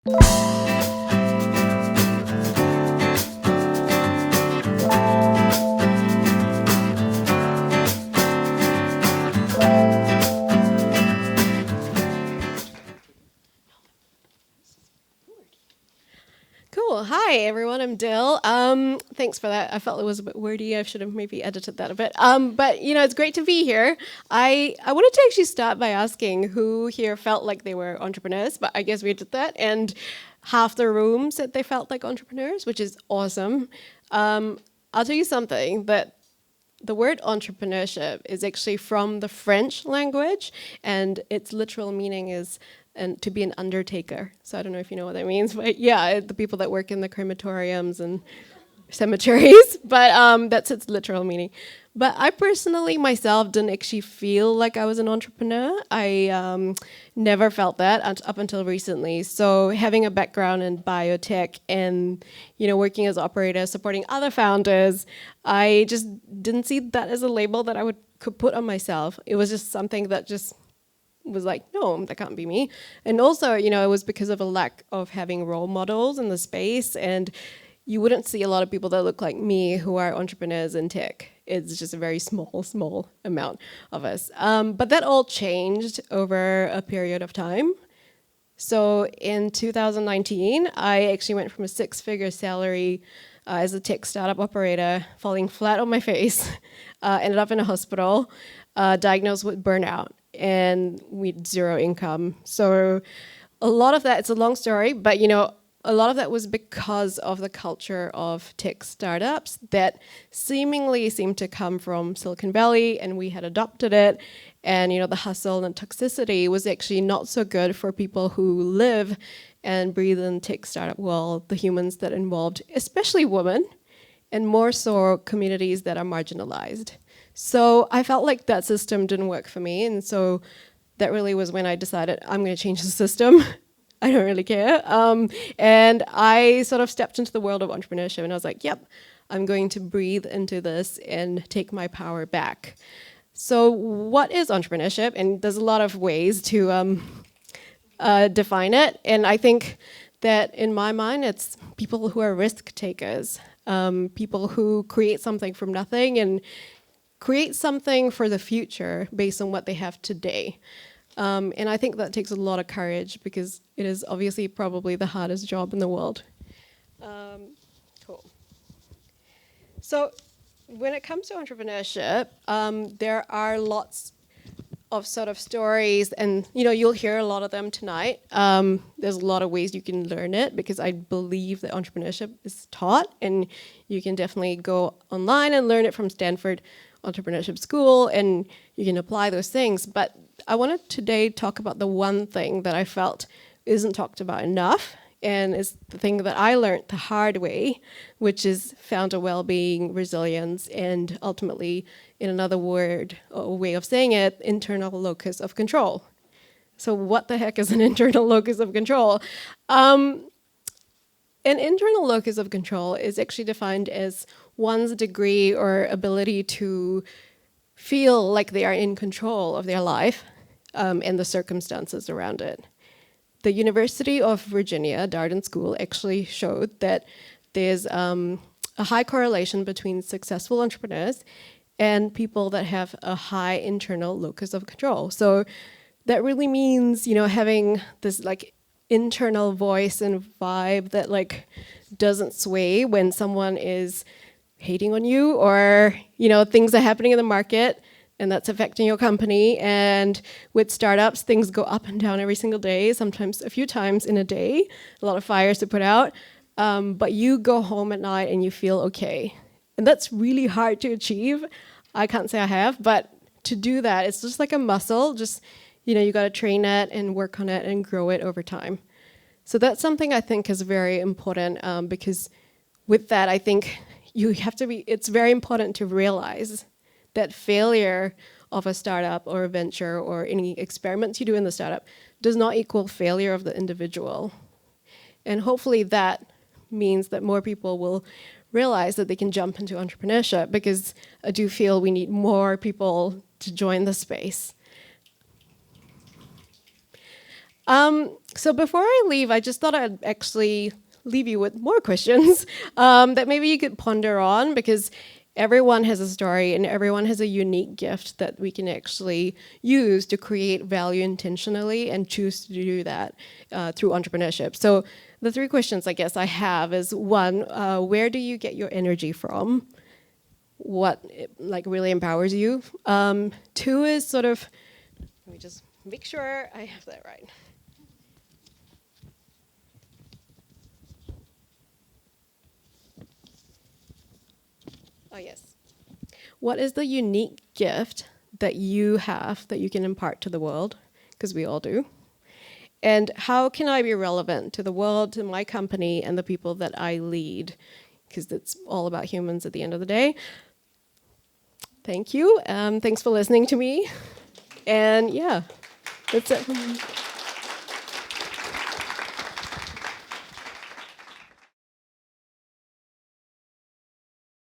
Cool. Hi, everyone. I'm Dill. Thanks for that. I felt it was a bit wordy. I should have maybe edited that a bit. But it's great to be here. I wanted to actually start by asking who here felt like they were entrepreneurs, but I guess we did that. And half the room said they felt like entrepreneurs, which is awesome. I'll tell you something, that the word entrepreneurship is actually from the French language, and its literal meaning is to be an undertaker. So I don't know if you know what that means, but yeah, the people that work in the crematoriums and cemeteries, but that's its literal meaning. But I personally myself didn't actually feel like I was an entrepreneur. I never felt that up until recently. So having a background in biotech and working as operator, supporting other founders, I just didn't see that as a label that I could put on myself. It was just something that just was like, no, that can't be me. And also, it was because of a lack of having role models in the space, and you wouldn't see a lot of people that look like me who are entrepreneurs in tech. It's just a very small amount of us. But that all changed over a period of time. So in 2019, I actually went from a 6-figure salary as a tech startup operator, falling flat on my face, ended up in a hospital, diagnosed with burnout, and with zero income. So a lot of that, it's a long story, but a lot of that was because of the culture of tech startups that seemingly seemed to come from Silicon Valley, and we had adopted it. And the hustle and toxicity was actually not so good for people who live and breathe in tech startup world, the humans that involved, especially women, and more so communities that are marginalized. So I felt like that system didn't work for me, and so that really was when I decided I'm going to change the system. I don't really care. And I sort of stepped into the world of entrepreneurship, and I was like, yep, I'm going to breathe into this and take my power back. So what is entrepreneurship? And there's a lot of ways to define it. And I think that in my mind, it's people who are risk takers, people who create something from nothing and create something for the future based on what they have today. And I think that takes a lot of courage, because it is obviously probably the hardest job in the world. Cool. So when it comes to entrepreneurship, there are lots of sort of stories, and you'll hear a lot of them tonight. There's a lot of ways you can learn it, because I believe that entrepreneurship is taught, and you can definitely go online and learn it from Stanford Entrepreneurship School, and you can apply those things. But I want to today talk about the one thing that I felt isn't talked about enough, and is the thing that I learned the hard way, which is founder well-being, resilience, and ultimately, in another word or way of saying it, internal locus of control. So what the heck is an internal locus of control? An internal locus of control is actually defined as one's degree or ability to feel like they are in control of their life and the circumstances around it. The University of Virginia, Darden School, actually showed that there's a high correlation between successful entrepreneurs and people that have a high internal locus of control. So that really means, having this internal voice and vibe that doesn't sway when someone is hating on you, or things are happening in the market and that's affecting your company. And with startups, things go up and down every single day, sometimes a few times in a day, a lot of fires to put out. But you go home at night and you feel okay. And that's really hard to achieve. I can't say I have, but to do that, it's just like a muscle. Just, you got to train it and work on it and grow it over time. So that's something I think is very important, because with that, I think it's very important to realize that failure of a startup or a venture or any experiments you do in the startup does not equal failure of the individual. And hopefully that means that more people will realize that they can jump into entrepreneurship, because I do feel we need more people to join the space. So before I leave, I just thought I'd actually leave you with more questions that maybe you could ponder on, because everyone has a story and everyone has a unique gift that we can actually use to create value intentionally and choose to do that through entrepreneurship. So the three questions I guess I have is, one, where do you get your energy from? What like really empowers you? Two is sort of, let me just make sure I have that right. Oh, yes. What is the unique gift that you have that you can impart to the world? Because we all do. And how can I be relevant to the world, to my company, and the people that I lead? Because it's all about humans at the end of the day. Thank you. Thanks for listening to me. And yeah, that's it.